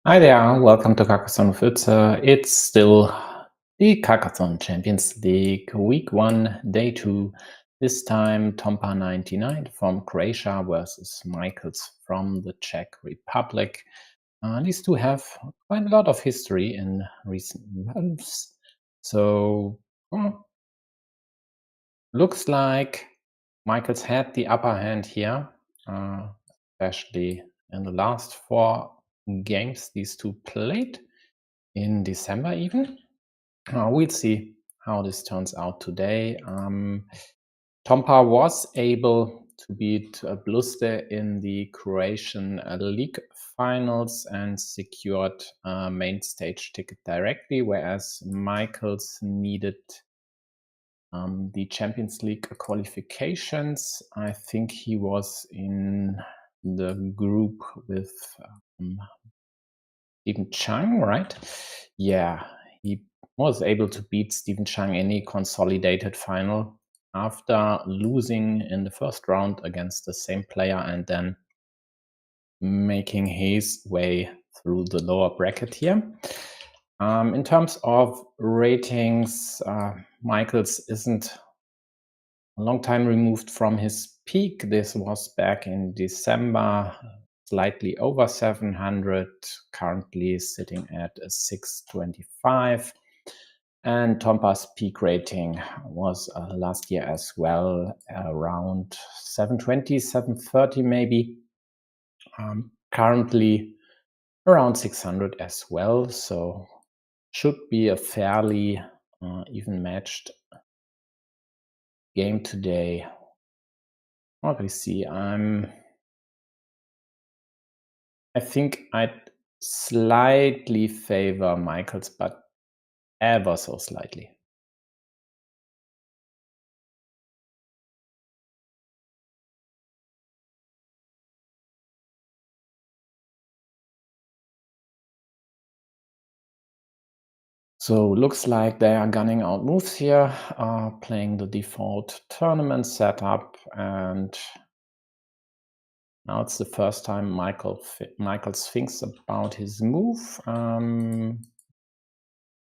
Hi there, welcome to Carcassonne. It's still the Carcassonne Champions League, Week 1, Day 2. This time Tompa99 from Croatia versus majkls from the Czech Republic. These two have quite a lot of history in recent months. So, looks like majkls had the upper hand here, especially in the last 4 games these two played in December even. We'll see how this turns out today. Tompa was able to beat Bluste in the Croatian League finals and secured a main stage ticket directly, whereas majkls needed the Champions League qualifications. I think he was in the group with Stephen Chang, right? Yeah, he was able to beat Stephen Chang in a consolidated final after losing in the first round against the same player and then making his way through the lower bracket here. In terms of ratings, majkls isn't a long time removed from his peak. This was back in December, slightly over 700, currently sitting at a 625. And Tompa's peak rating was last year as well, around 720, 730 maybe. Currently around 600 as well, so should be a fairly even matched game today. What we see, I think I'd slightly favor majkls, but ever so slightly. So looks like they are gunning out moves here, playing the default tournament setup, and now it's the first time majkls thinks about his move.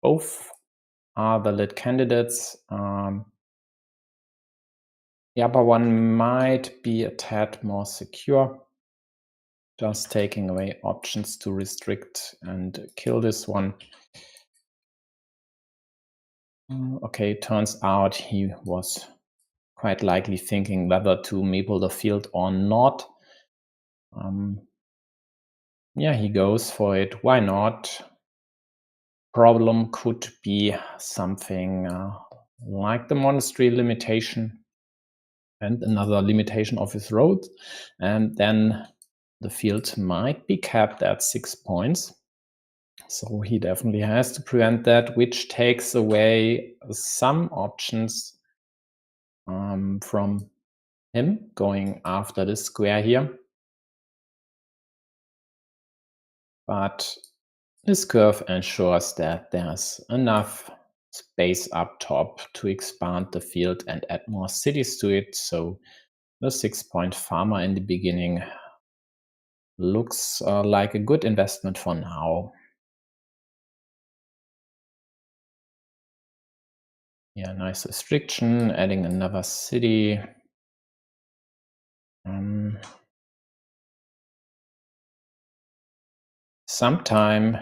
Both are valid candidates. The upper one might be a tad more secure, just taking away options to restrict and kill this one. Okay, turns out he was quite likely thinking whether to meeple the field or not. Yeah, he goes for it. Why not? Problem could be something like the monastery limitation and another limitation of his road, and then the field might be capped at 6 points. So he definitely has to prevent that, which takes away some options from him going after this square here. But this curve ensures that there's enough space up top to expand the field and add more cities to it. So the 6-point farmer in the beginning looks like a good investment for now. Yeah, nice restriction, adding another city. Sometime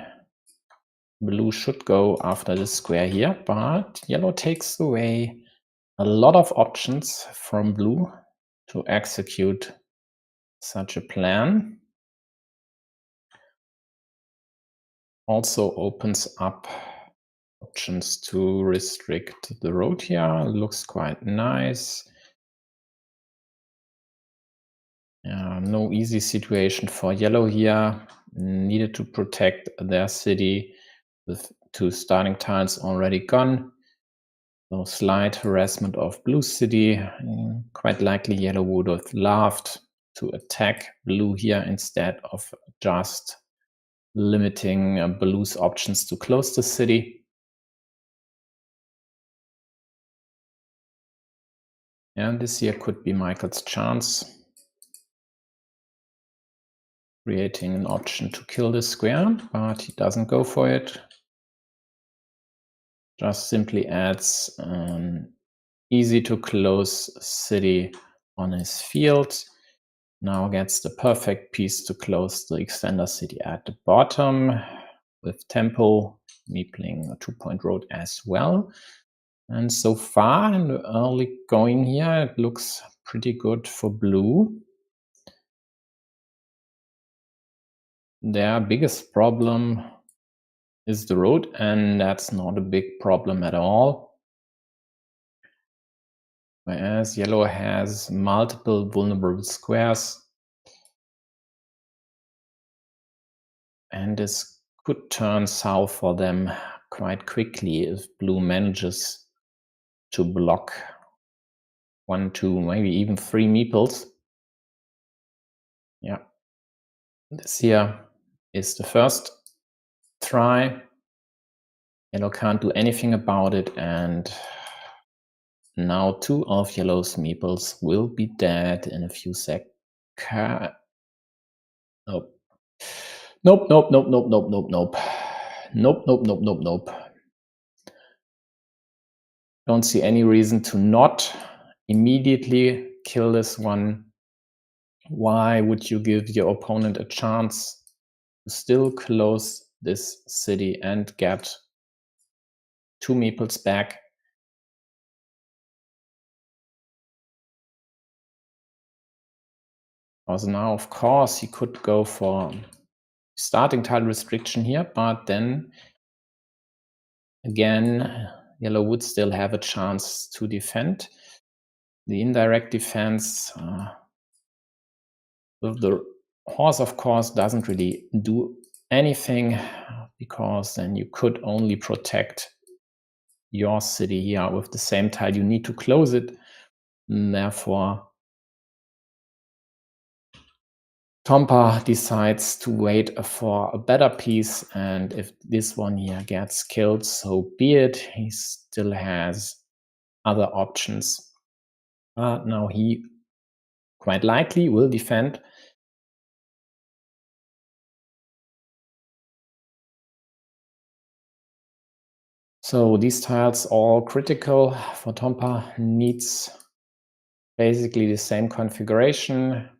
blue should go after this square here, but yellow takes away a lot of options from blue to execute such a plan. Also opens up options to restrict the road here. Looks quite nice. No easy situation for yellow here. Needed to protect their city with 2 starting tiles already gone. So slight harassment of blue city. Quite likely yellow would have loved to attack blue here instead of just limiting blue's options to close the city. And this here could be majkls' chance. creating an option to kill this square, but he doesn't go for it. Just simply adds an easy to close city on his field. Now gets the perfect piece to close the extender city at the bottom with tempo, meepling a 2-point road as well. And so far in the early going here, it looks pretty good for blue. Their biggest problem is the road, and that's not a big problem at all. Whereas yellow has multiple vulnerable squares, and this could turn south for them quite quickly if blue manages to block 1, 2, maybe even 3 meeples. Yeah, this here is the first try. Yellow can't do anything about it, and now 2 of yellow's meeples will be dead in a few seconds. Nope. Nope, nope, nope, nope, nope, nope, nope. Nope, nope, nope, nope, nope. Don't see any reason to not immediately kill this one. Why would you give your opponent a chance to still close this city and get 2 meeples back? Also now, of course, he could go for starting tile restriction here, but then again, yellow would still have a chance to defend. The indirect defense with the horse, of course, doesn't really do anything, because then you could only protect your city here with the same tile. You need to close it. And therefore, Tompa decides to wait for a better piece, and if this one here gets killed, so be it. He still has other options. Now he quite likely will defend. So these tiles all critical for Tompa. Needs basically the same configuration.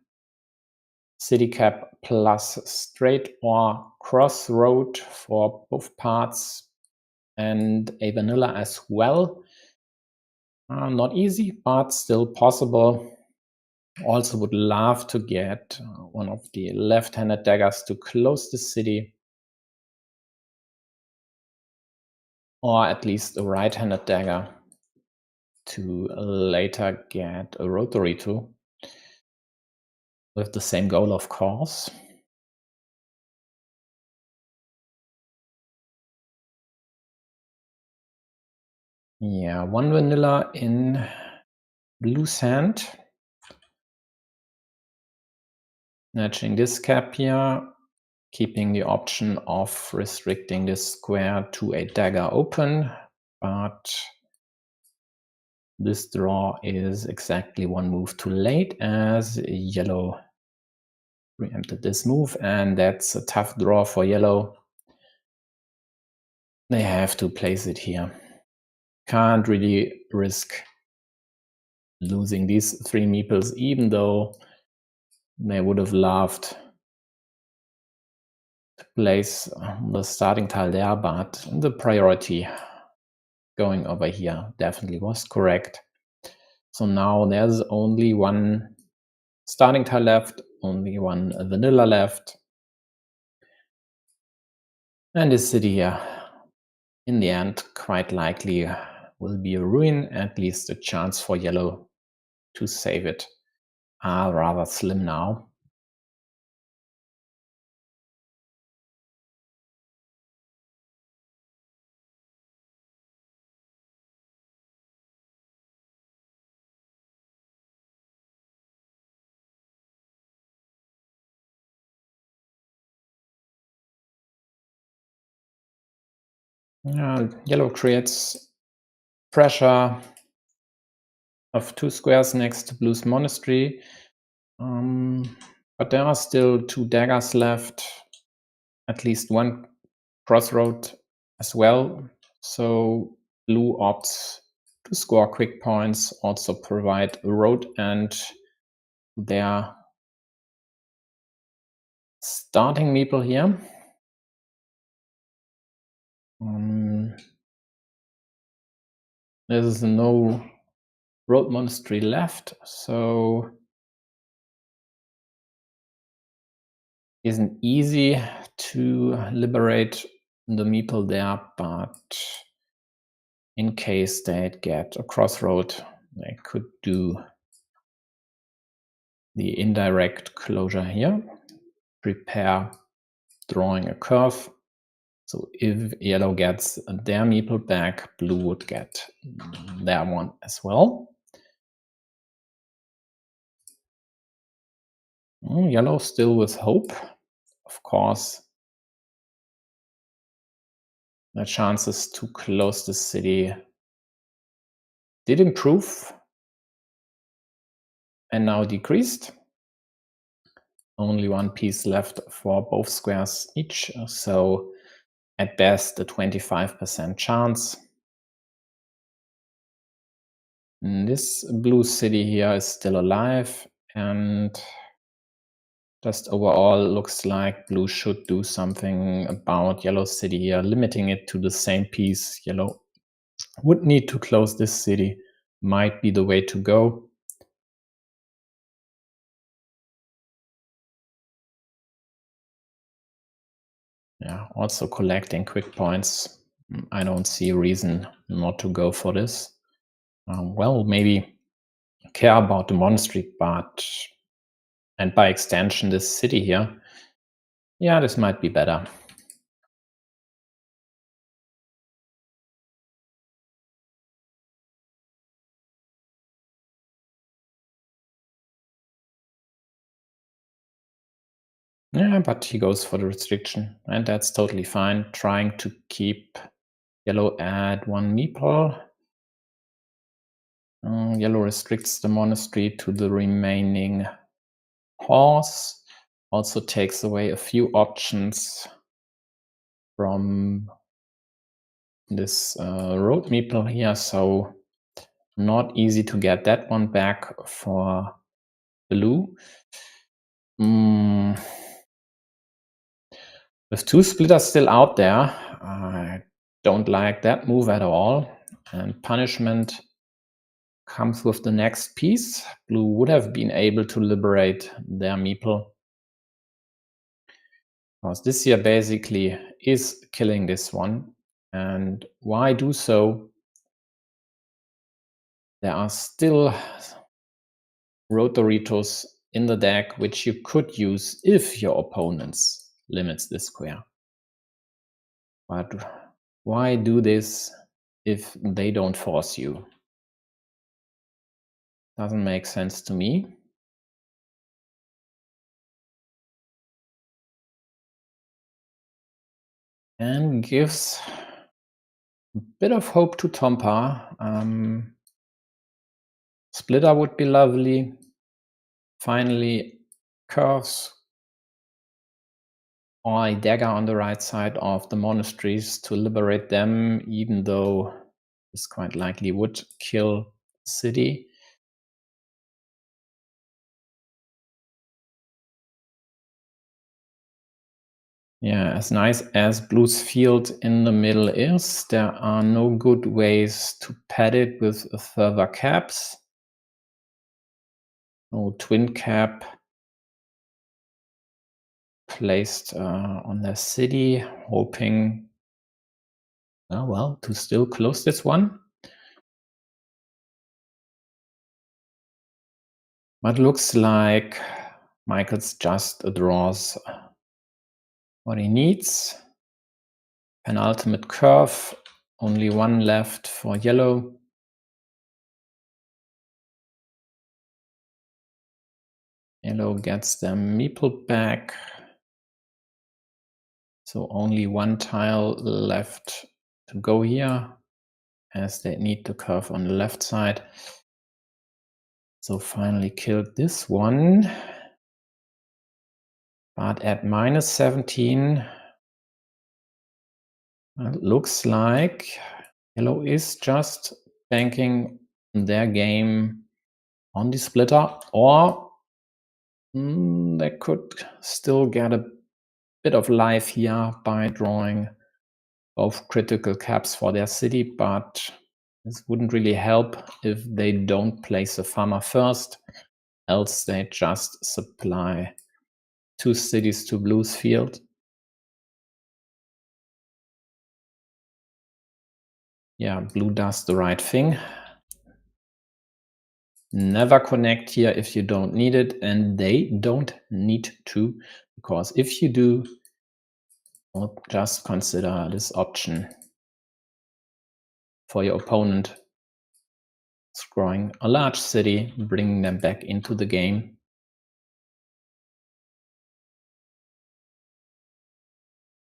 City cap plus straight or crossroad for both parts, and a vanilla as well. Not easy, but still possible. Also would love to get one of the left-handed daggers to close the city, or at least a right-handed dagger to later get a rotary to, with the same goal, of course. Yeah, 1 vanilla in blue's hand. Matching this cap here, keeping the option of restricting this square to a dagger open, but this draw is exactly 1 move too late, as yellow preempted this move, and that's a tough draw for yellow. They have to place it here. Can't really risk losing these 3 meeples, even though they would have loved to place the starting tile there, but the priority going over here definitely was correct. So now there's only 1 starting tile left, only 1 vanilla left. And this city here, in the end, quite likely will be a ruin. At least a chance for yellow to save it are rather slim now. Yellow creates pressure of 2 squares next to blue's monastery. But there are still 2 daggers left, at least 1 crossroad as well. So blue opts to score quick points, also provide a road and their starting meeple here. There's no road monastery left, so isn't easy to liberate the meeple there, but in case they'd get a crossroad, they could do the indirect closure here. Prepare drawing a curve. So if yellow gets their meeple back, blue would get their one as well. Yellow still with hope. Of course, the chances to close the city did improve and now decreased. Only 1 piece left for both squares each, so at best a 25% chance. And this blue city here is still alive, and just overall looks like blue should do something about yellow city here, limiting it to the same piece. Yellow would need to close this city, might be the way to go. Yeah, also collecting quick points. I don't see a reason not to go for this. Well, maybe care about the monastery, but, and by extension, this city here. Yeah, this might be better. Yeah, but he goes for the restriction, and that's totally fine. Trying to keep yellow at 1 meeple. Yellow restricts the monastery to the remaining horse. Also takes away a few options from this road meeple here, so not easy to get that one back for blue. With 2 splitters still out there, I don't like that move at all. And punishment comes with the next piece. Blue would have been able to liberate their meeple, because this here basically is killing this one. And why do so? There are still Rotoritos in the deck, which you could use if your opponents limits this square. But why do this if they don't force you? Doesn't make sense to me. And gives a bit of hope to Tompa. Splitter would be lovely. Finally, curves or a dagger on the right side of the monasteries to liberate them, even though this quite likely would kill the city. Yeah, as nice as blue's field in the middle is, there are no good ways to pad it with further caps. No twin cap placed on the city, hoping, well, to still close this one. But looks like majkls just draws what he needs. Penultimate curve, only 1 left for yellow. Yellow gets the meeple back. So only 1 tile left to go here, as they need to curve on the left side. So finally killed this one. But at -17, it looks like yellow is just banking their game on the splitter, or they could still get a bit of life here by drawing both critical caps for their city, but this wouldn't really help if they don't place a farmer first, else they just supply 2 cities to blue's field. Yeah, blue does the right thing. Never connect here if you don't need it, and they don't need to, because if you do, well, just consider this option for your opponent, scoring a large city, bringing them back into the game.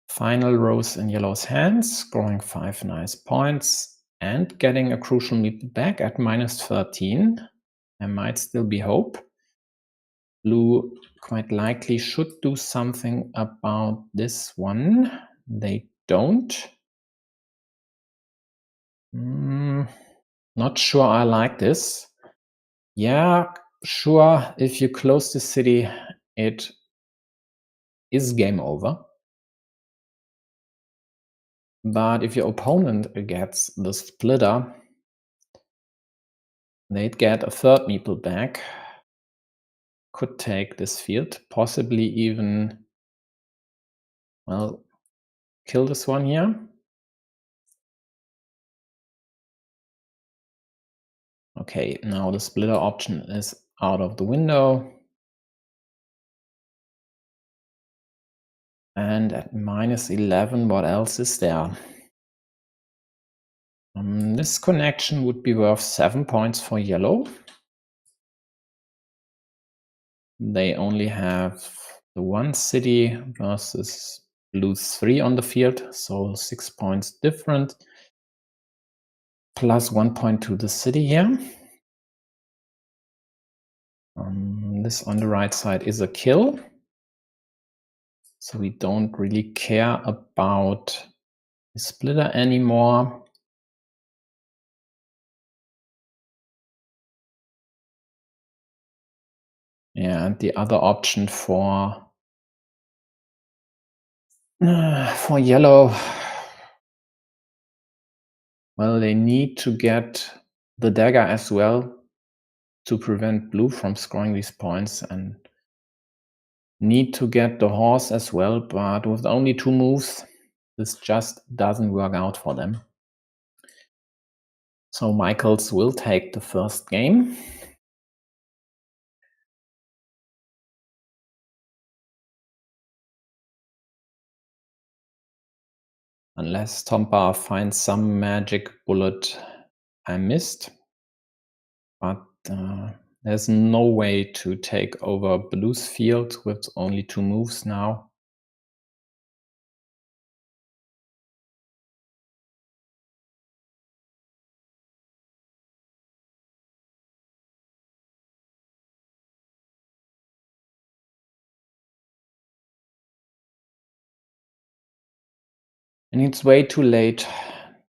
Final rose in yellow's hands, scoring 5 nice points and getting a crucial meeple back at -13. There might still be hope. Blue quite likely should do something about this one. They don't. Not sure I like this. Yeah, sure, if you close the city, it is game over. But if your opponent gets the splitter, they'd get a third meeple back. Could take this field, possibly even, well, kill this one here. Okay, now the splitter option is out of the window. And at -11, what else is there? This connection would be worth 7 points for yellow. They only have the 1 city versus blue's 3 on the field, so 6 points different. Plus 1 point to the city here. This on the right side is a kill. So we don't really care about the splitter anymore. Yeah, and the other option for yellow, well, they need to get the dagger as well to prevent blue from scoring these points, and need to get the horse as well, but with only 2 moves, this just doesn't work out for them. So majkls will take the first game. Unless Tompa finds some magic bullet I missed. But there's no way to take over blue's field with only 2 moves now. And it's way too late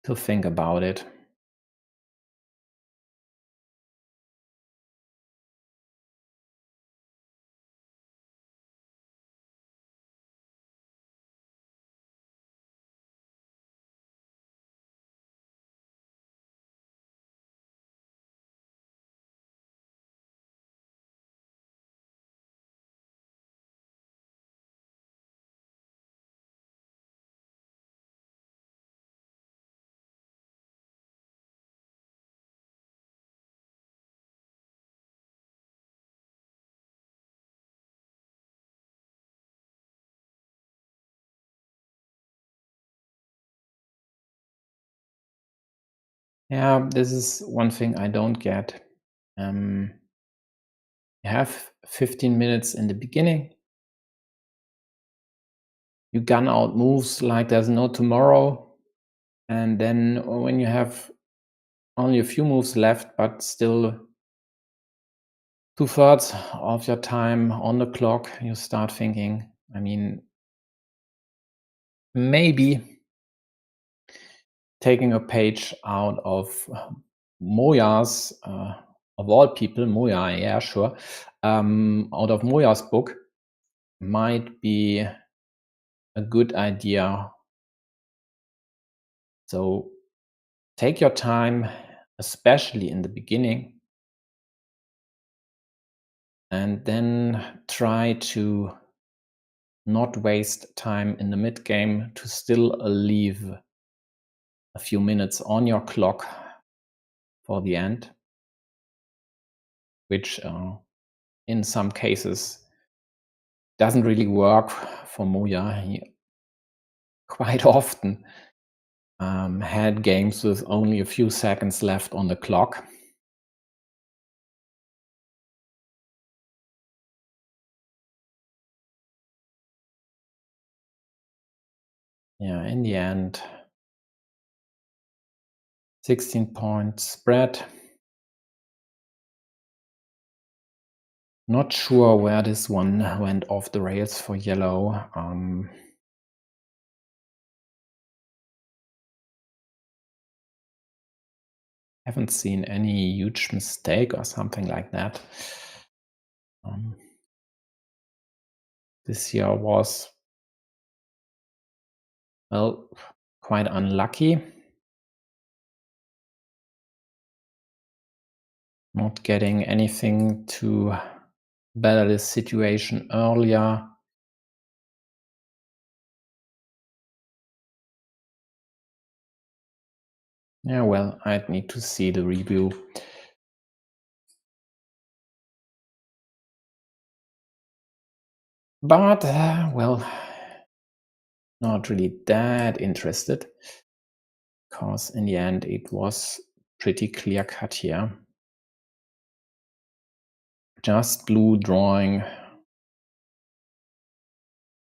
to think about it. Yeah, this is one thing I don't get. You have 15 minutes in the beginning. You gun out moves like there's no tomorrow. And then when you have only a few moves left, but still 2/3 of your time on the clock, you start thinking, I mean, maybe taking a page out of Moya's, of all people, Moya, yeah, sure, out of Moya's book might be a good idea. So take your time, especially in the beginning, and then try to not waste time in the mid game, to still leave a few minutes on your clock for the end, which in some cases doesn't really work for Moya. He quite often had games with only a few seconds left on the clock. Yeah, in the end, 16-point spread. Not sure where this one went off the rails for yellow. Haven't seen any huge mistake or something like that. This year was, well, quite unlucky. Not getting anything to better this situation earlier. Yeah, well, I'd need to see the review. But, well, not really that interested, because in the end it was pretty clear cut here. Just blue drawing,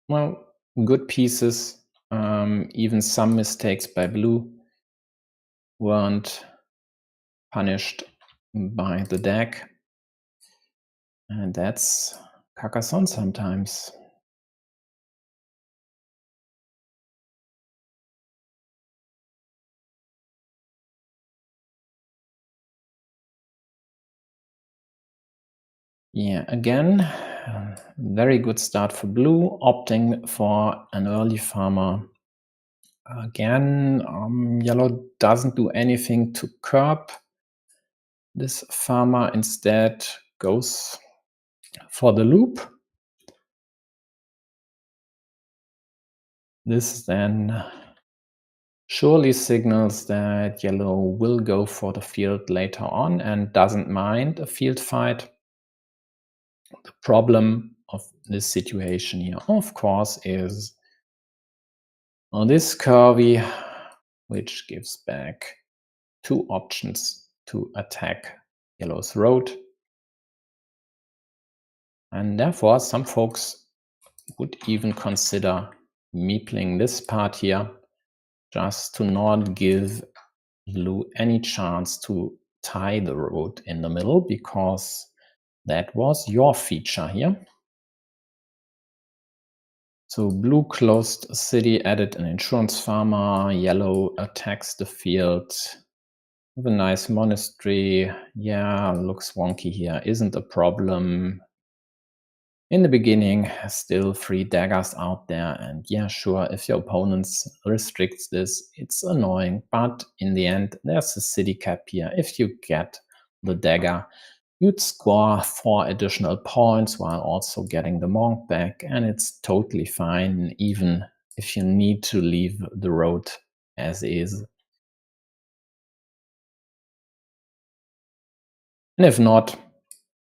well, good pieces. Even some mistakes by blue weren't punished by the deck. And that's Carcassonne sometimes. Yeah, again, very good start for blue, opting for an early farmer. Again, yellow doesn't do anything to curb this farmer, instead goes for the loop. This then surely signals that yellow will go for the field later on and doesn't mind a field fight. The problem of this situation here, of course, is on this curvy, which gives back two options to attack yellow's road. And therefore, some folks would even consider meepling this part here, just to not give blue any chance to tie the road in the middle, because that was your feature here. So blue closed a city, added an insurance farmer, yellow attacks the field with a nice monastery. Yeah, looks wonky here, isn't a problem. In the beginning, still 3 daggers out there, and yeah, sure, if your opponent restricts this, it's annoying, but in the end, there's a city cap here. If you get the dagger, you'd score 4 additional points while also getting the monk back, and it's totally fine, even if you need to leave the road as is. And if not,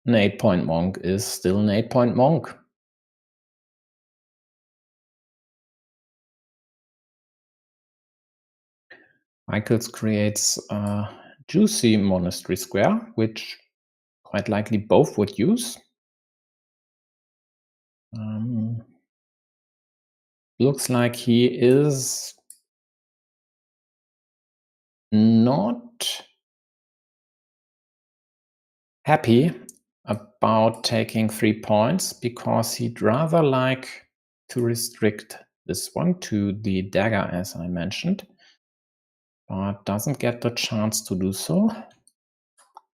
an 8-point monk is still an 8-point monk. majkls creates a juicy monastery square, which quite likely both would use. Looks like he is not happy about taking 3 points, because he'd rather like to restrict this one to the dagger, as I mentioned, but doesn't get the chance to do so.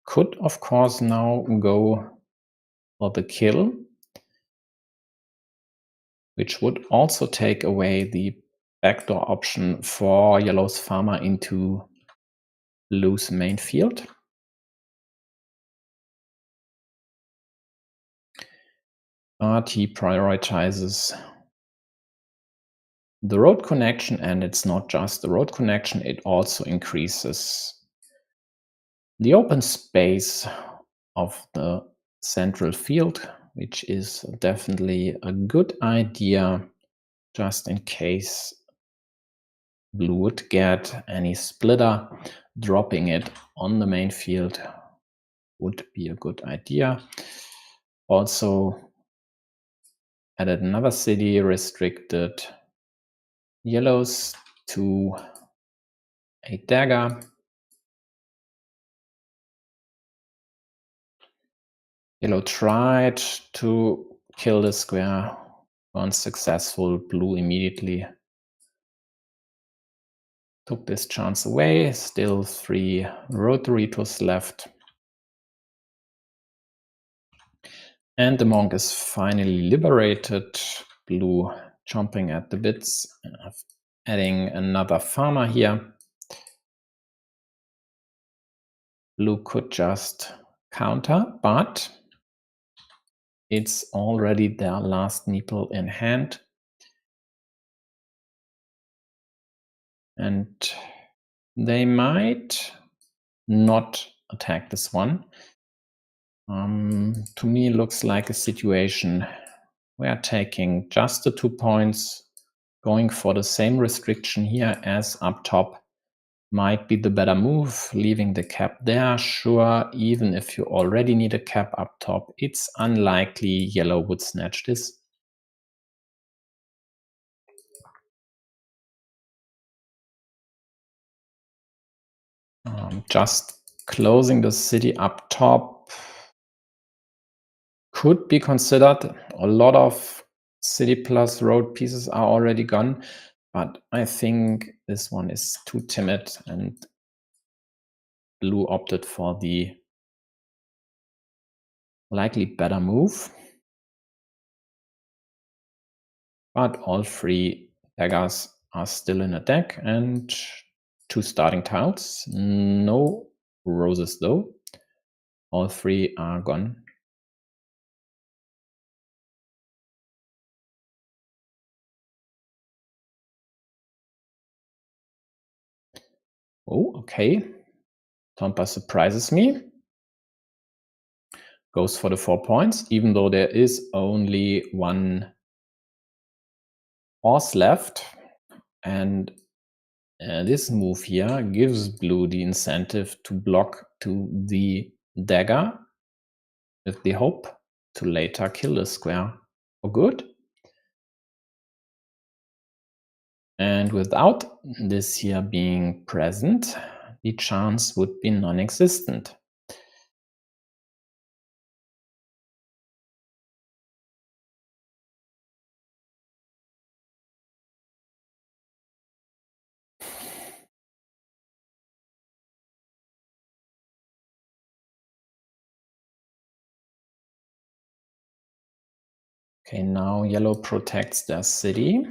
Could, of course, now go for the kill, which would also take away the backdoor option for yellow's farmer into blue's main field. But he prioritizes the road connection, and it's not just the road connection, it also increases the open space of the central field, which is definitely a good idea just in case blue would get any splitter. Dropping it on the main field would be a good idea. Also added another city, restricted yellows to a dagger. Yellow tried to kill the square, unsuccessful. Blue immediately took this chance away. Still 3 Rotoritos left. And the monk is finally liberated. Blue chomping at the bits, adding another farmer here. Blue could just counter, but it's already their last meeple in hand. And they might not attack this one. To me, looks like a situation where taking just the 2 points, going for the same restriction here as up top, might be the better move. Leaving the cap there, sure, even if you already need a cap up top, it's unlikely yellow would snatch this. Just closing the city up top could be considered. A lot of city plus road pieces are already gone, but I think this one is too timid, and blue opted for the likely better move. But all 3 daggers are still in a deck, and 2 starting tiles. No roses though. All 3 are gone. Oh, okay. Tompa surprises me. Goes for the 4 points, even though there is only 1 horse left. And this move here gives blue the incentive to block to the dagger with the hope to later kill the square for good. And without this here being present, the chance would be non-existent. Okay, now yellow protects their city.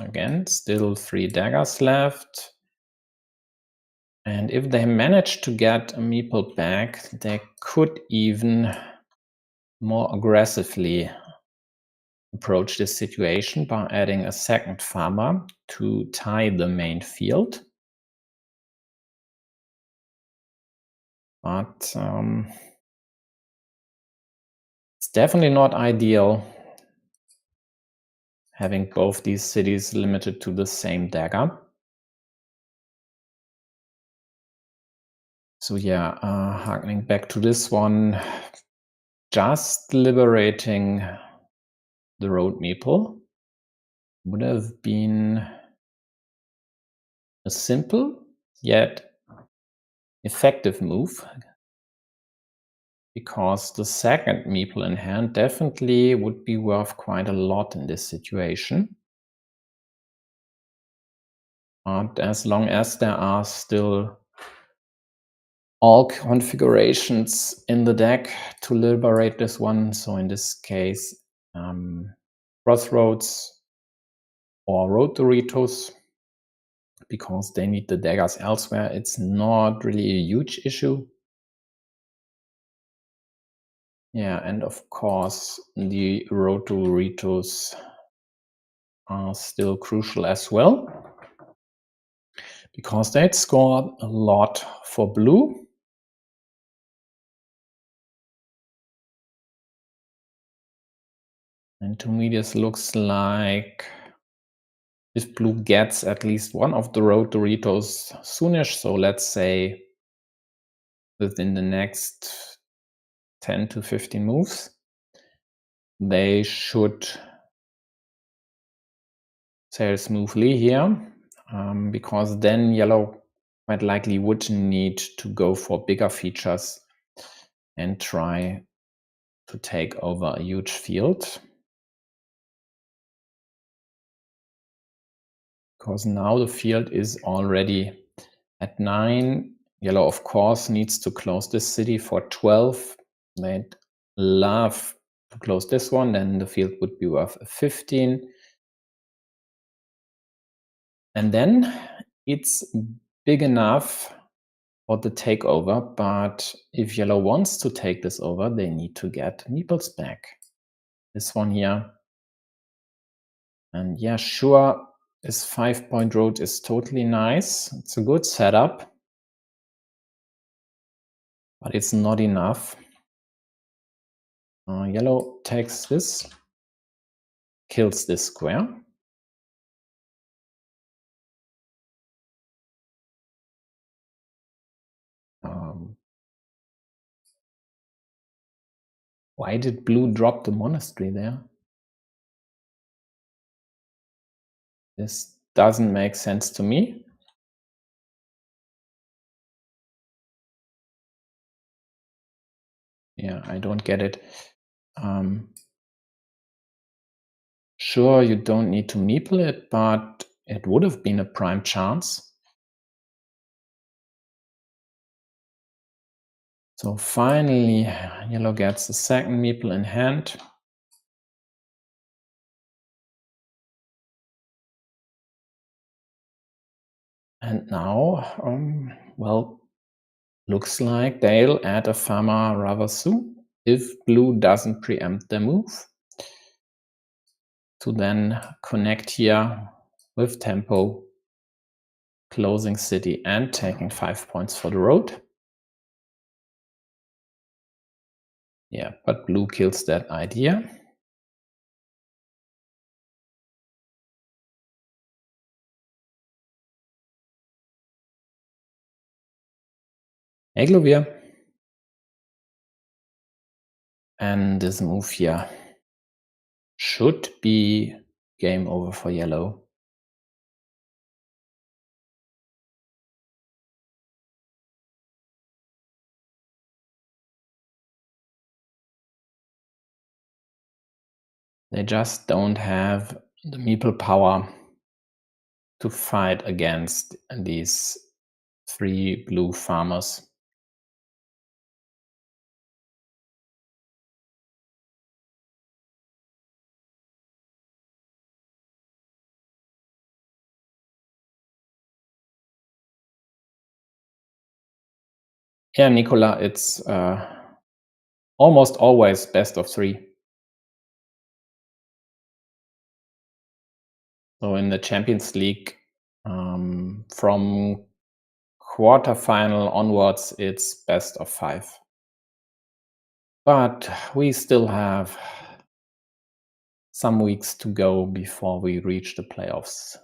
Again, still 3 daggers left. And if they manage to get a meeple back, they could even more aggressively approach this situation by adding a second farmer to tie the main field. But it's definitely not ideal having both these cities limited to the same dagger. So yeah, harkening back to this one, just liberating the road meeple would have been a simple yet effective move. because the second meeple in hand definitely would be worth quite a lot in this situation. But as long as there are still all configurations in the deck to liberate this one, so in this case, Crossroads or Road Doritos, because they need the daggers elsewhere, it's not really a huge issue. Yeah, and of course, the Road Doritos are still crucial as well, because they'd scored a lot for blue. And to me, this looks like if blue gets at least one of the Road Doritos soonish, so let's say within the next 10 to 15 moves, they should sail smoothly here, because then yellow quite likely would need to go for bigger features and try to take over a huge field. Because now the field is already at 9. Yellow, of course, needs to close this city for 12. They'd love to close this one, then the field would be worth 15. And then it's big enough for the takeover, but if yellow wants to take this over, they need to get meeples back. This one here. And yeah, sure, this 5-point road is totally nice. It's a good setup, but it's not enough. Yellow takes this, kills this square. Why did blue drop the monastery there? This doesn't make sense to me. Yeah, I don't get it. Sure, you don't need to meeple it, but it would have been a prime chance. So finally, yellow gets the second meeple in hand. And now, well, looks like they'll add a farmer rather soon if blue doesn't preempt their move, to then connect here with tempo, closing city and taking 5 points for the road. Yeah, but blue kills that idea. Eglovir. And this move here should be game over for yellow. They just don't have the meeple power to fight against these 3 blue farmers. Yeah, Nicola, it's almost always best of 3. So in the Champions League, from quarterfinal onwards, it's best of 5. But we still have some weeks to go before we reach the playoffs.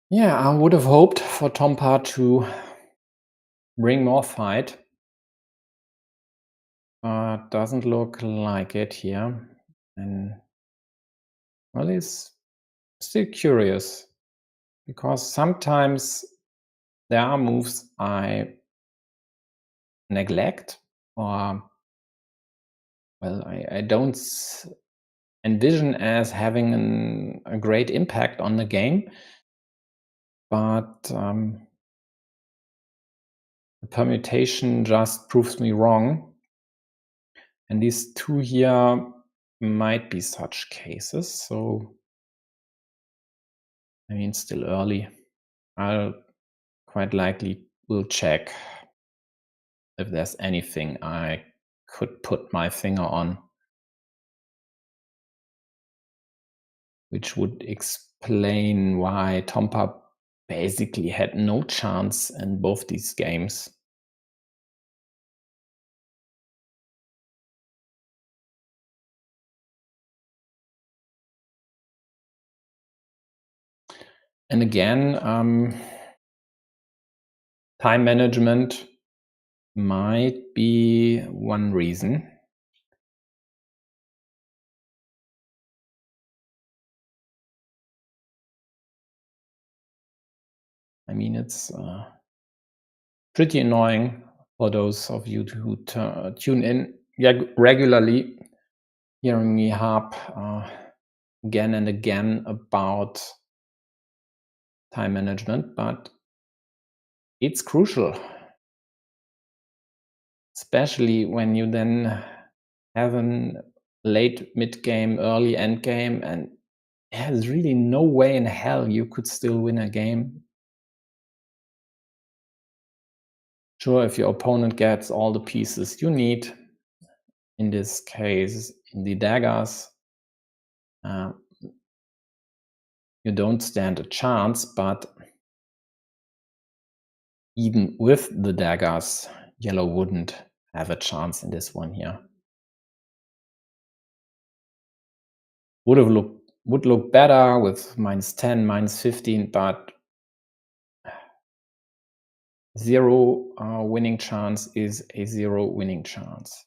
Yeah, I would have hoped for Tompa to bring more fight, but doesn't look like it here. And well, it's still curious because sometimes there are moves I neglect, or well, I don't envision as having a great impact on the game, but the permutation just proves me wrong. And these two here might be such cases. So, I mean, still early. I'll quite likely will check if there's anything I could put my finger on, which would explain why Tompa basically had no chance in both these games. And again, time management might be one reason. I mean, it's pretty annoying for those of you who tune in regularly, hearing me harp again and again about time management, but it's crucial, especially when you then have a late mid-game, early end game, and there's really no way in hell you could still win a game. Sure, if your opponent gets all the pieces you need, in this case, in the daggers, you don't stand a chance, but even with the daggers, yellow wouldn't have a chance in this one here. Would look better with -10, -15, but 0 winning chance is a 0 winning chance.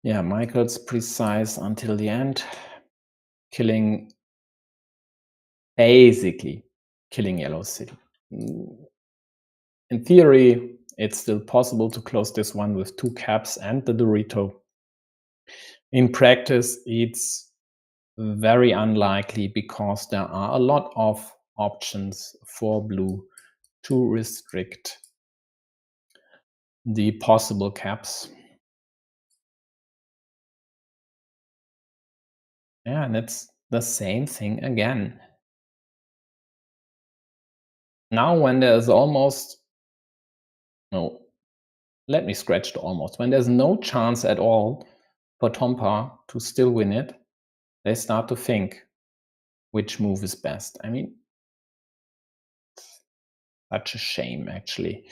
Yeah, majkls precise until the end, basically killing yellow city. In theory, it's still possible to close this one with 2 caps and the Dorito. In practice, it's very unlikely because there are a lot of options for blue to restrict the possible caps. Yeah, and it's the same thing again. Now when there's let me scratch the almost. When there's no chance at all for Tompa to still win it, they start to think which move is best. I mean, such a shame, actually.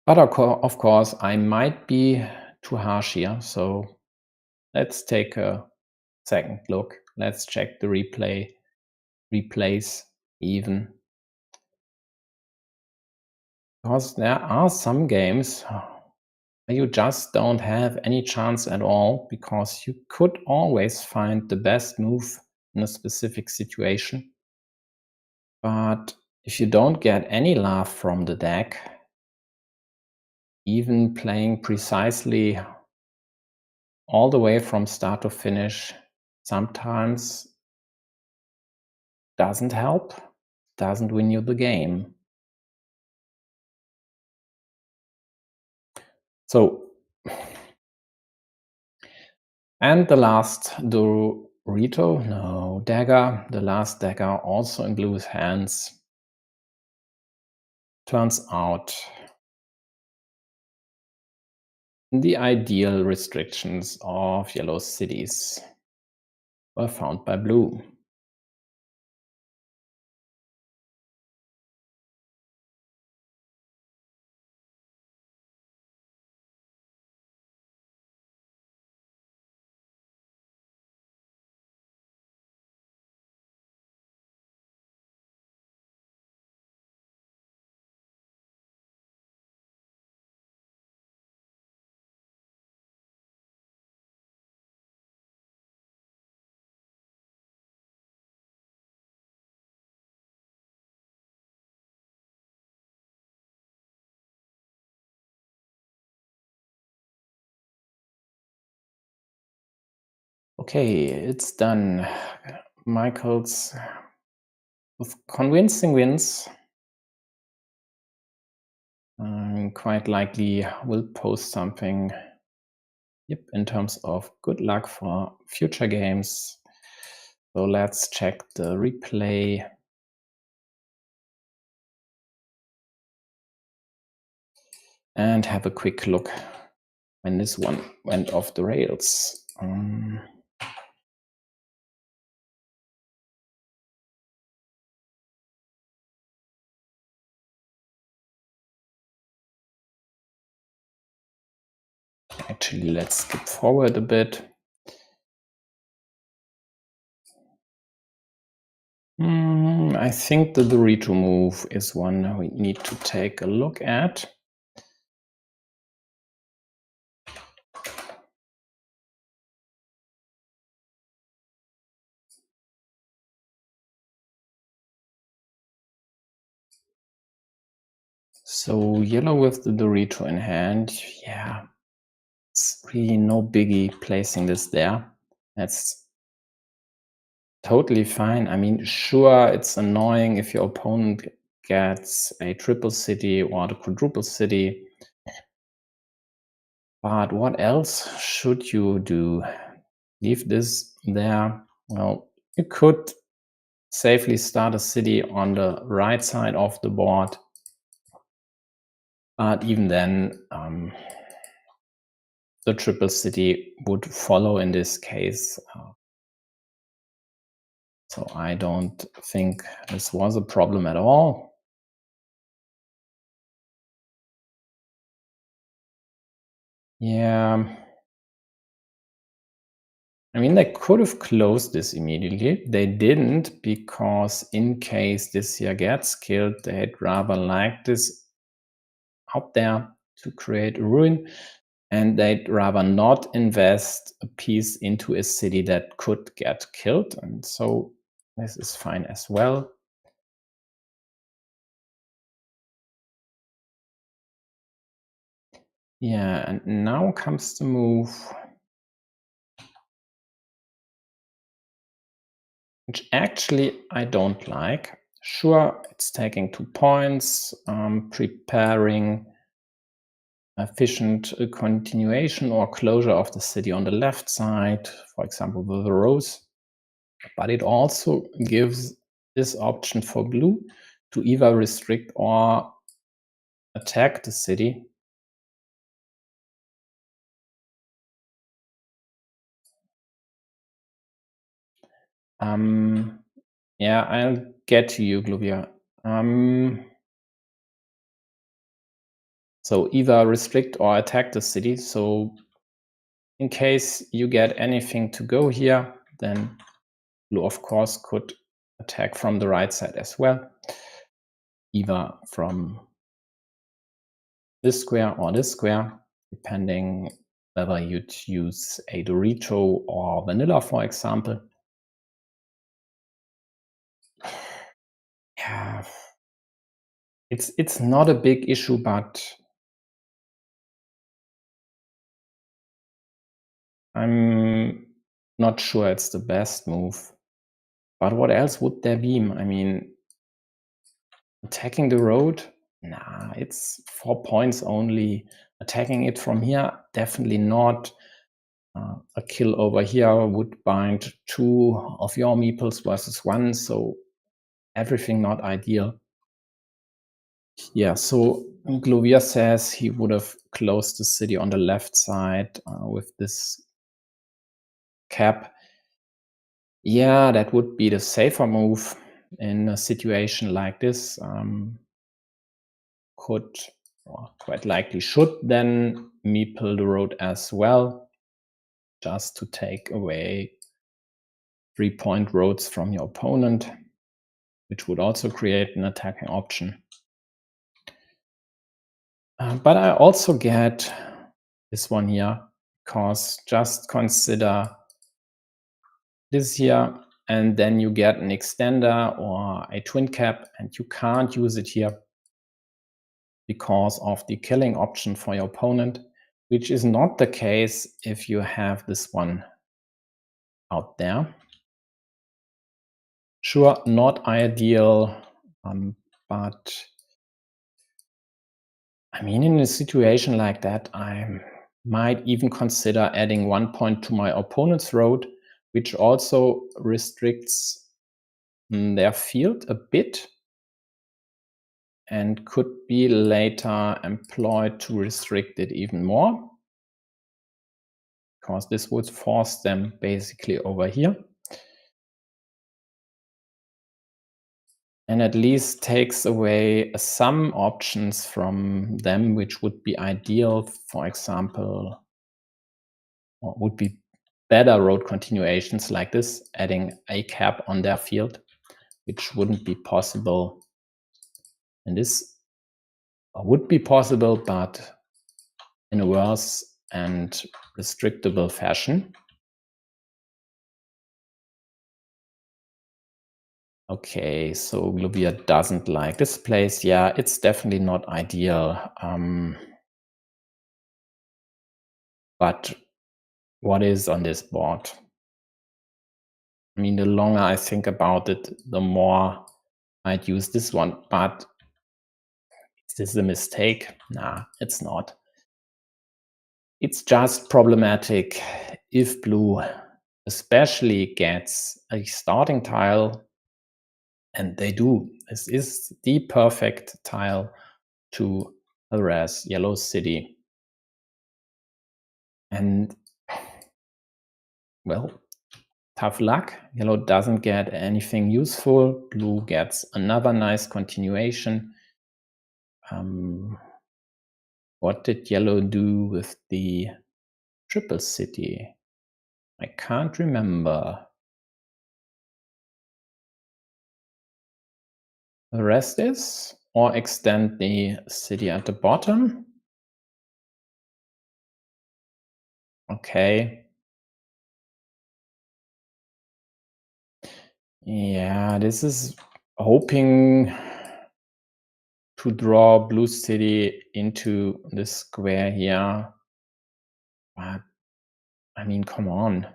But of course, I might be too harsh here, so let's take a second look. Let's check the replays even. Because there are some games where you just don't have any chance at all, because you could always find the best move in a specific situation. But if you don't get any love from the deck, even playing precisely all the way from start to finish sometimes doesn't help, doesn't win you the game. So, and the last Dorito, no, dagger, the last dagger also in blue's hands. Turns out The ideal restrictions of yellow's cities were found by blue. Okay, it's done. majkls with convincing wins. Quite likely will post something in terms of good luck for future games. So let's check the replay. And have a quick look when this one went off the rails. Actually, let's skip forward a bit. I think the Dorito move is one we need to take a look at. So yellow with the Dorito in hand, yeah, it's really no biggie placing this there. That's totally fine. I mean, sure, it's annoying if your opponent gets a triple city or the quadruple city. But what else should you do? Leave this there? Well, you could safely start a city on the right side of the board. But even then, the triple city would follow in this case. So I don't think this was a problem at all. Yeah. I mean, they could have closed this immediately. They didn't, because in case this here gets killed, they'd rather like this out there to create a ruin, and they'd rather not invest a piece into a city that could get killed. And so this is fine as well. Yeah, and now comes the move, which actually I don't like. Sure, it's taking 2 points, preparing efficient continuation or closure of the city on the left side, for example, with the rose. But it also gives this option for blue to either restrict or attack the city. Yeah, I'll get to you, Gluvia. So either restrict or attack the city. So in case you get anything to go here, then blue, of course, could attack from the right side as well, either from this square or this square, depending whether you'd use a Dorito or vanilla, for example. Yeah, it's not a big issue, but I'm not sure it's the best move. But what else would there be? I mean, attacking the road? Nah, it's 4 points only. Attacking it from here? Definitely not. A kill over here would bind 2 of your meeples versus 1, so everything not ideal. Yeah, so Glovier says he would have closed the city on the left side with this cap. Yeah, that would be the safer move in a situation like this. Could, or quite likely should, then meeple the road as well, just to take away 3-point roads from your opponent, which would also create an attacking option. But I also get this one here, because just consider this here, and then you get an extender or a twin cap, and you can't use it here because of the killing option for your opponent, which is not the case if you have this one out there. Sure, not ideal, but I mean, in a situation like that, I might even consider adding 1 point to my opponent's road, which also restricts their field a bit and could be later employed to restrict it even more, because this would force them basically over here. And at least takes away some options from them, which would be ideal, for example, or would be better road continuations like this, adding a cap on their field, which wouldn't be possible. And this would be possible, but in a worse and restrictable fashion. Okay, so Glovier doesn't like this place. Yeah, it's definitely not ideal. But what is on this board? I mean, the longer I think about it, the more I'd use this one. But is this a mistake? Nah, it's not. It's just problematic if blue especially gets a starting tile, and they do. This is the perfect tile to harass yellow city. And, well, tough luck. Yellow doesn't get anything useful. Blue gets another nice continuation. What did yellow do with the triple city? I can't remember. The rest is, or extend the city at the bottom. Okay. Yeah, this is hoping to draw blue city into this square here. But I mean, come on.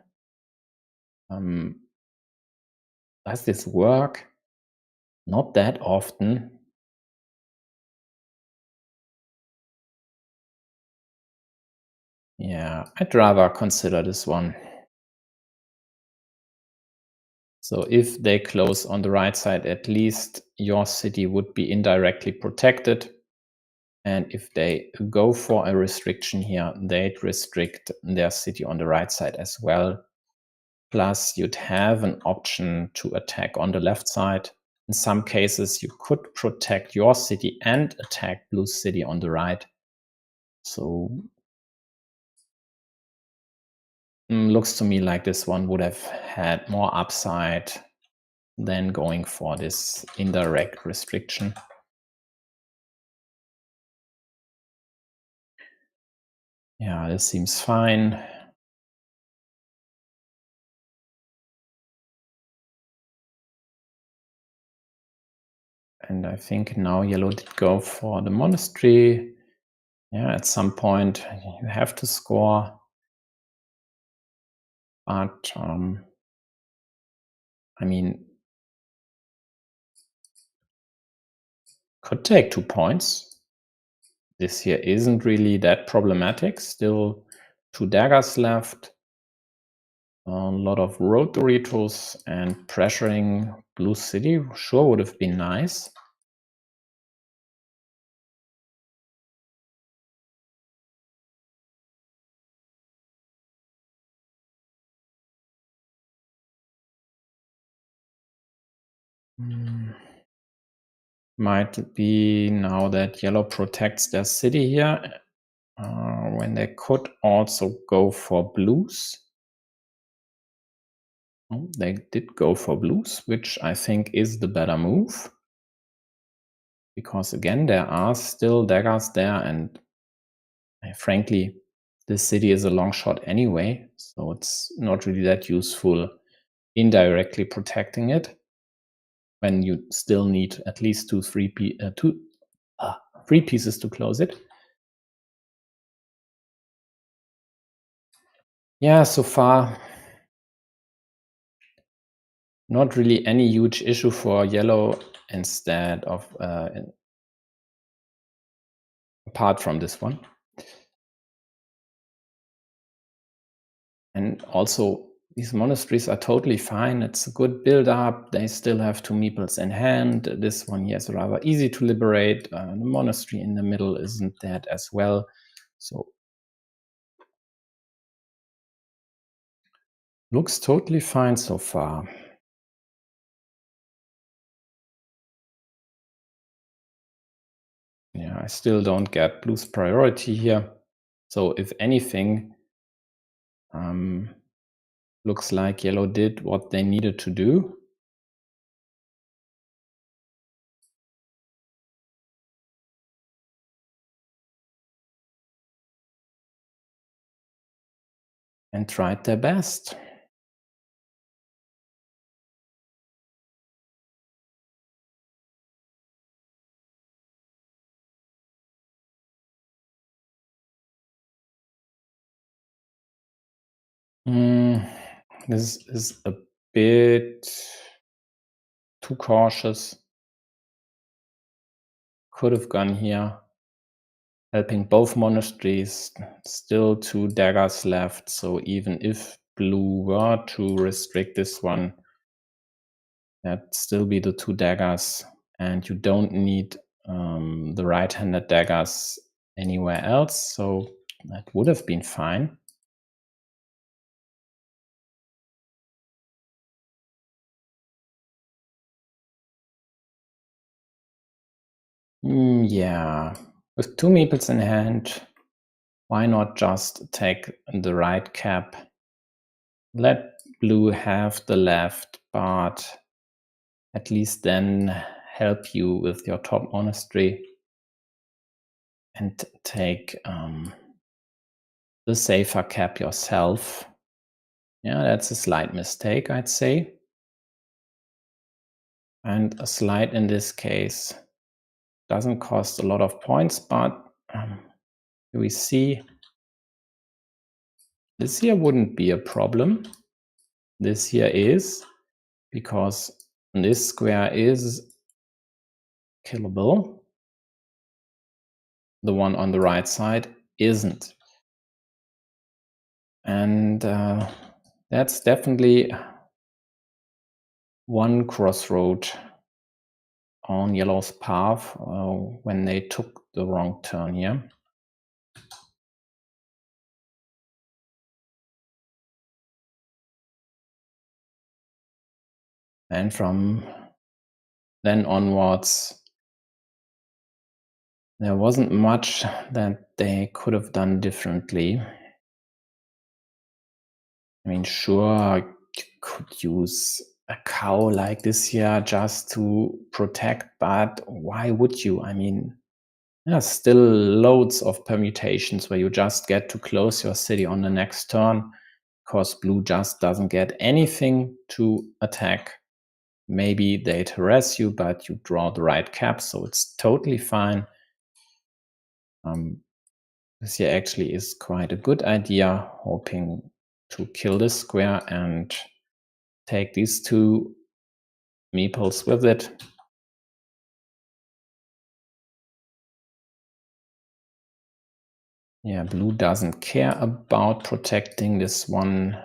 Does this work? Not that often. Yeah, I'd rather consider this one. So if they close on the right side, at least your city would be indirectly protected. And if they go for a restriction here, they'd restrict their city on the right side as well. Plus, you'd have an option to attack on the left side. In some cases, you could protect your city and attack blue city on the right. So looks to me like this one would have had more upside than going for this indirect restriction. Yeah, this seems fine. And I think now yellow did go for the monastery. Yeah, at some point you have to score. But I mean, could take 2 points. This here isn't really that problematic. Still 2 daggers left. A lot of road Doritos, and pressuring blue city sure would have been nice. Might be now that yellow protects their city here, when they could also go for blues. Oh, they did go for blues, which I think is the better move. Because again, there are still daggers there, and frankly, this city is a long shot anyway, so it's not really that useful indirectly protecting it when you still need at least three pieces to close it. Yeah, so far, not really any huge issue for yellow instead of apart from this one. And also, these monasteries are totally fine. It's a good build-up. They still have 2 meeples in hand. This one here is rather easy to liberate. The monastery in the middle isn't that as well. So looks totally fine so far. Yeah, I still don't get blue's priority here. So if anything, looks like yellow did what they needed to do. And tried their best. This is a bit too cautious. Could have gone here, helping both monasteries. Still 2 daggers left, so even if blue were to restrict this one, that'd still be the 2 daggers, and you don't need the right-handed daggers anywhere else, so that would have been fine. Yeah, with 2 meeples in hand, why not just take the right cap? Let blue have the left, but at least then help you with your top monastery and take the safer cap yourself. Yeah, that's a slight mistake, I'd say. And a slide in this case doesn't cost a lot of points, but we see this here wouldn't be a problem. This here is, because this square is killable. The one on the right side isn't. And that's definitely one crossroad on yellow's path when they took the wrong turn here. And from then onwards, there wasn't much that they could have done differently. I mean, sure, you could use a cow like this here just to protect, but why would you? I mean, there's still loads of permutations where you just get to close your city on the next turn, because blue just doesn't get anything to attack. Maybe they'd harass you, but you draw the right cap, so it's totally fine. This here actually is quite a good idea, hoping to kill this square and take these 2 meeples with it. Yeah, blue doesn't care about protecting this one.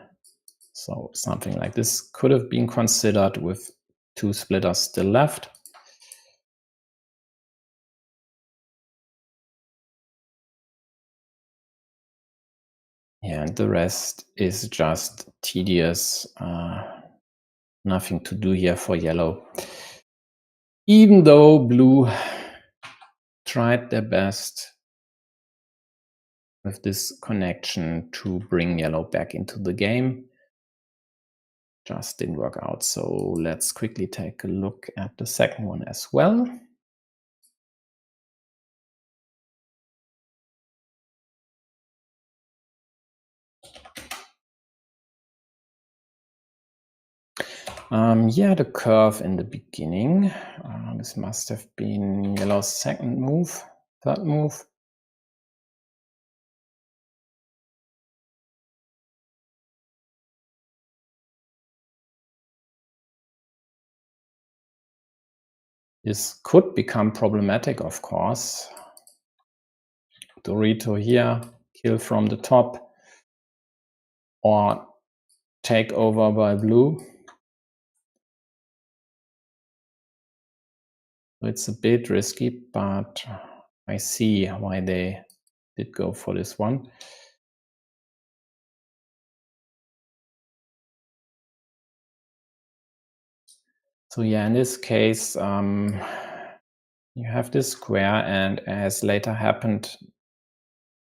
So something like this could have been considered with 2 splitters still left. Yeah, and the rest is just tedious. Nothing to do here for yellow. even though blue tried their best with this connection to bring yellow back into the game, just didn't work out. So let's quickly take a look at the second one as well. Yeah, the curve in the beginning. This must have been yellow's second move, third move. This could become problematic, of course. Dorito here, kill from the top, or take over by blue. It's a bit risky, but I see why they did go for this one. So yeah, in this case, you have this square, and as later happened,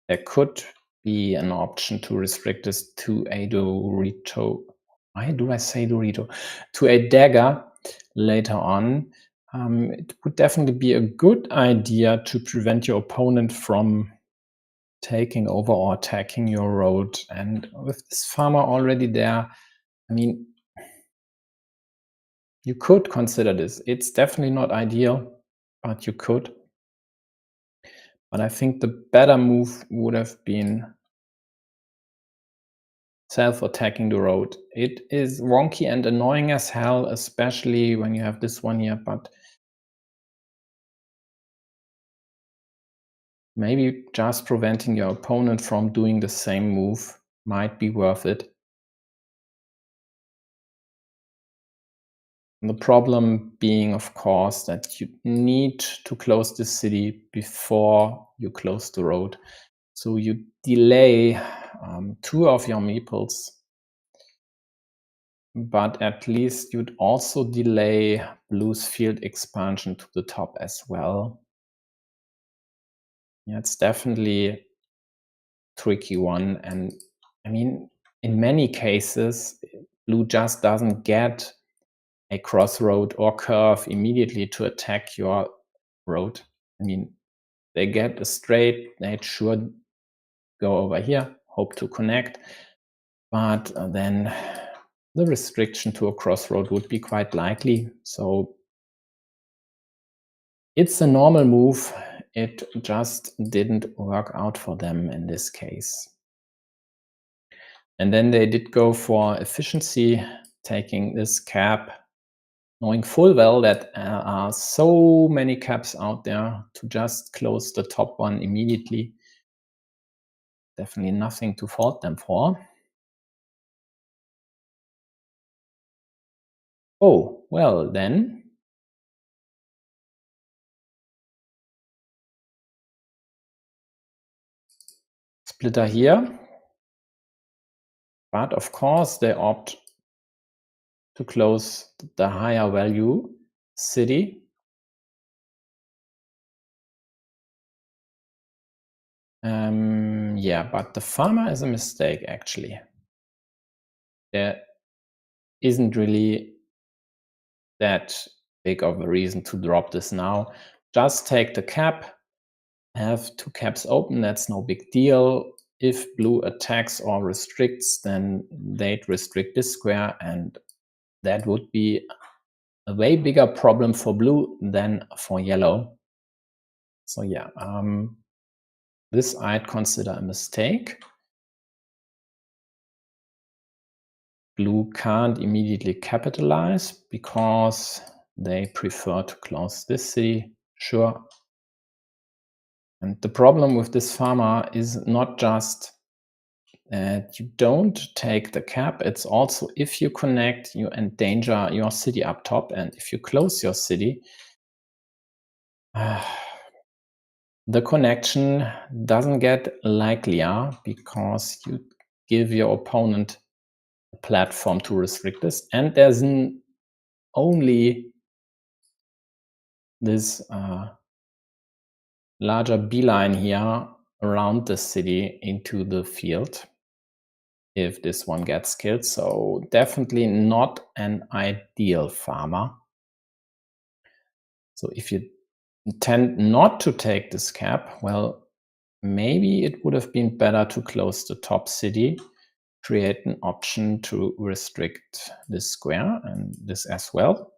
there could be an option to restrict this to a Dorito. Why do I say Dorito? To a dagger later on. It would definitely be a good idea to prevent your opponent from taking over or attacking your road. And with this farmer already there, I mean, you could consider this. It's definitely not ideal, but you could. But I think the better move would have been self-attacking the road. It is wonky and annoying as hell, especially when you have this one here, but maybe just preventing your opponent from doing the same move might be worth it. And the problem being, of course, that you need to close the city before you close the road. So you delay 2 of your meeples, but at least you'd also delay blue's field expansion to the top as well. Yeah, it's definitely a tricky one. And I mean, in many cases, blue just doesn't get a crossroad or curve immediately to attack your road. I mean, they get a straight, they'd sure go over here, hope to connect, but then the restriction to a crossroad would be quite likely. So it's a normal move. It just didn't work out for them in this case. And then they did go for efficiency, taking this cap, knowing full well that there are so many caps out there to just close the top one immediately. Definitely nothing to fault them for. Oh, well then. Splitter here. But of course, they opt to close the higher value city. Yeah, but the farmer is a mistake, actually. There isn't really that big of a reason to drop this now. Just take the cap, have 2 caps open, that's no big deal. If blue attacks or restricts, then they'd restrict this square, and that would be a way bigger problem for blue than for yellow. So yeah, this I'd consider a mistake. Blue can't immediately capitalize because they prefer to close this city, sure. And the problem with this farmer is not just that you don't take the cap, it's also if you connect, you endanger your city up top, and if you close your city, the connection doesn't get likelier because you give your opponent a platform to restrict this, and there's only this larger beeline here around the city into the field if this one gets killed. So definitely not an ideal farmer. So if you intend not to take this cap, well, maybe it would have been better to close the top city, create an option to restrict this square and this as well.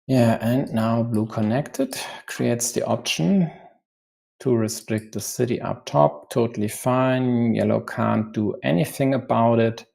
Yeah, and now blue connected creates the option to restrict the city up top. Totally fine. Yellow can't do anything about it.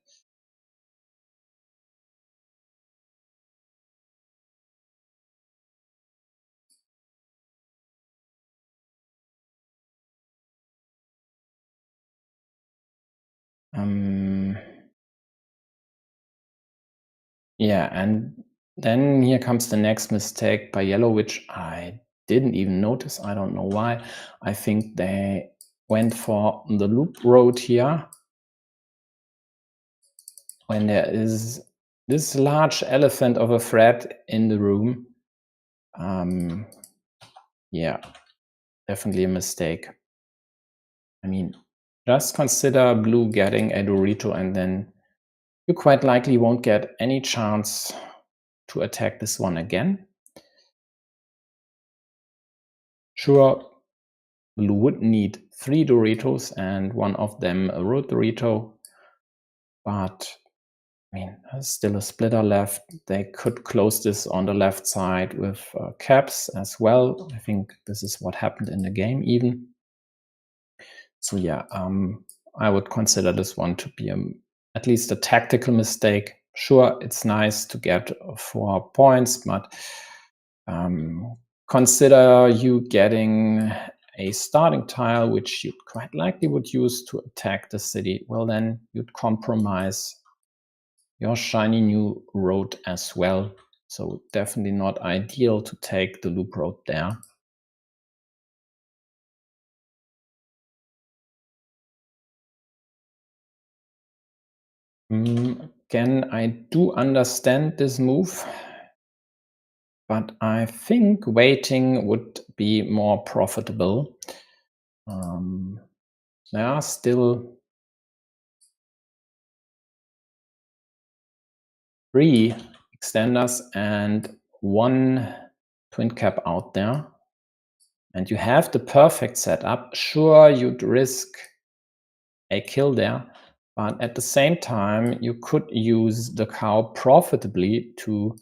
Yeah, and then here comes the next mistake by yellow, which I didn't even notice. I don't know why. I think they went for the loop road here when there is this large elephant of a threat in the room. Yeah, definitely a mistake. I mean, just consider blue getting a Dorito and then you quite likely won't get any chance to attack this one again. Sure, blue would need 3 Doritos and one of them a road Dorito, but I mean, there's still a splitter left. They could close this on the left side with caps as well. I think this is what happened in the game even. So yeah, I would consider this one to be at least a tactical mistake. Sure, it's nice to get 4 points, but consider you getting a starting tile, which you quite likely would use to attack the city. Well, then you'd compromise your shiny new road as well. So definitely not ideal to take the loop road there. Again, I do understand this move, but I think waiting would be more profitable. There are still 3 extenders and 1 twin cap out there. And you have the perfect setup. Sure, you'd risk a kill there, but at the same time, you could use the cow profitably to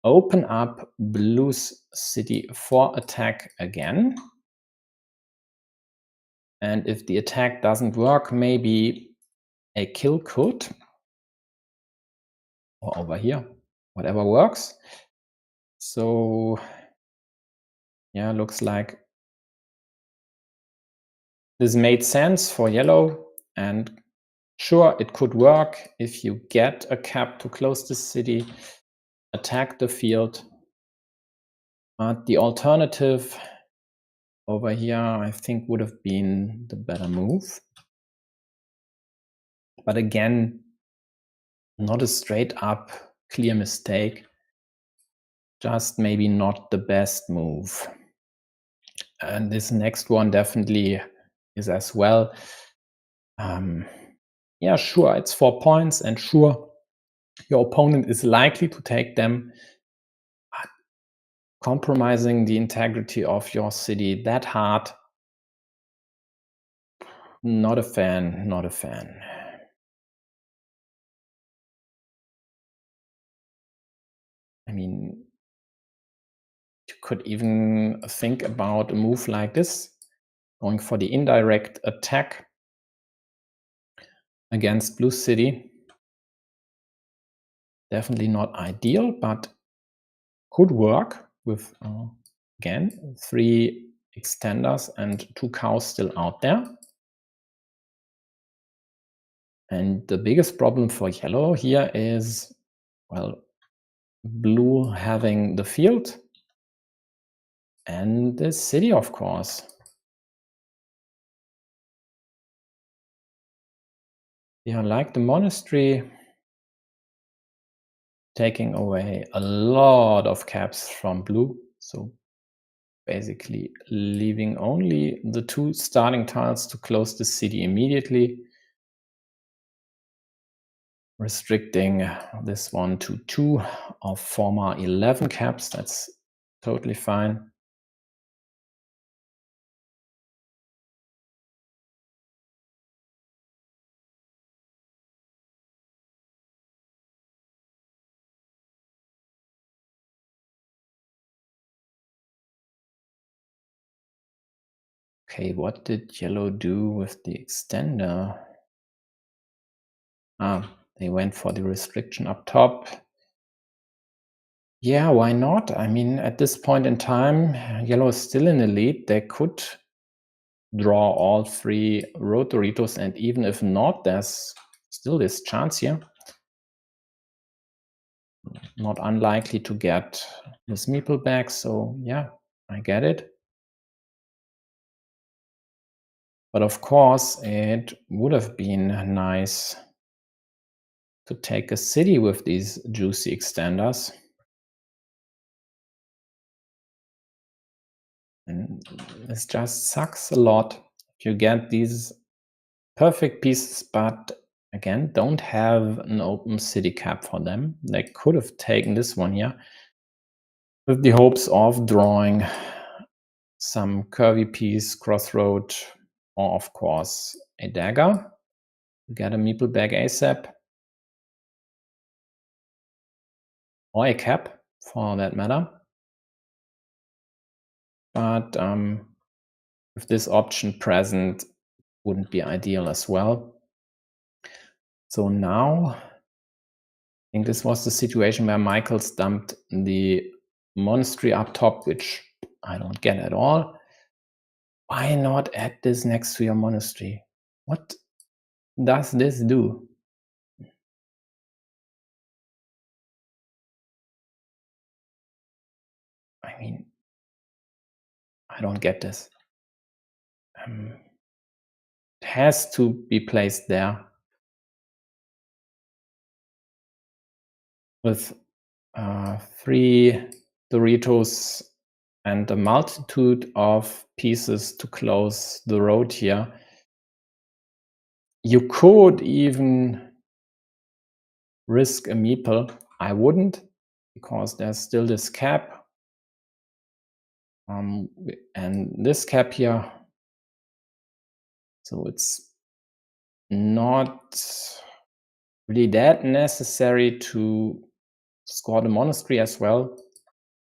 open up blue's city for attack again. And if the attack doesn't work, maybe a kill could. Or over here, whatever works. So yeah, looks like this made sense for yellow. And sure, it could work if you get a cap to close the city, attack the field. But the alternative over here, I think, would have been the better move. But again, not a straight up clear mistake, just maybe not the best move. And this next one definitely is as well. Yeah, sure, it's 4 points, and sure, your opponent is likely to take them. But compromising the integrity of your city that hard, not a fan, not a fan. I mean, you could even think about a move like this, going for the indirect attack against blue city. Definitely not ideal, but could work with, again, 3 extenders and 2 cows still out there. And the biggest problem for yellow here is, well, blue having the field and the city, of course. Yeah, like the monastery, taking away a lot of caps from blue. So basically leaving only the 2 starting tiles to close the city immediately. Restricting this one to 2 of former 11 caps. That's totally fine. Okay, what did yellow do with the extender? They went for the restriction up top. Yeah, why not? I mean, at this point in time, yellow is still in the lead. They could draw all 3 road Doritos, and even if not, there's still this chance here. Not unlikely to get this meeple back, so yeah, I get it. But of course, it would have been nice to take a city with these juicy extenders. And this just sucks a lot. If you get these perfect pieces, but again, don't have an open city cap for them. They could have taken this one here with the hopes of drawing some curvy piece, crossroad, or of course a dagger. Get a meeple back ASAP. Or a cap, for that matter. But with this option present, wouldn't be ideal as well. So now, I think this was the situation where majkls dumped the monastery up top, which I don't get at all. Why not add this next to your monastery? What does this do? I mean, I don't get this. It has to be placed there with 3 Doritos and a multitude of pieces to close the road here. You could even risk a meeple. I wouldn't, because there's still this cap. And this cap here. So it's not really that necessary to score the monastery as well.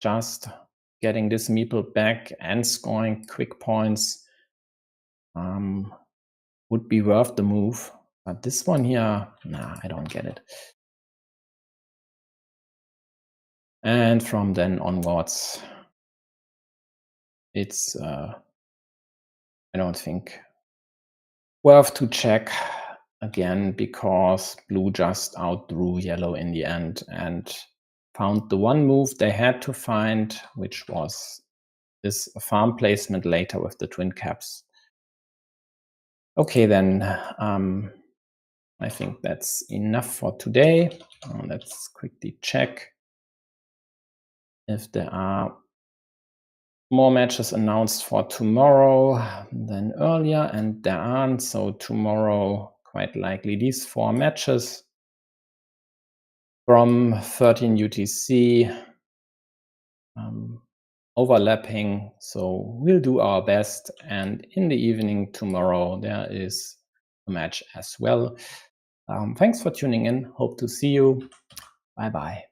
Just getting this meeple back and scoring quick points would be worth the move. But this one here, nah, I don't get it. And from then onwards, it's, I don't think, worth to check again, because blue just outdrew yellow in the end and found the one move they had to find, which was this farm placement later with the twin caps. Okay, then I think that's enough for today. Let's quickly check if there are more matches announced for tomorrow than earlier, and there aren't. So tomorrow, quite likely these 4 matches from 13 UTC, overlapping. So we'll do our best. And in the evening tomorrow, there is a match as well. Thanks for tuning in. Hope to see you. Bye-bye.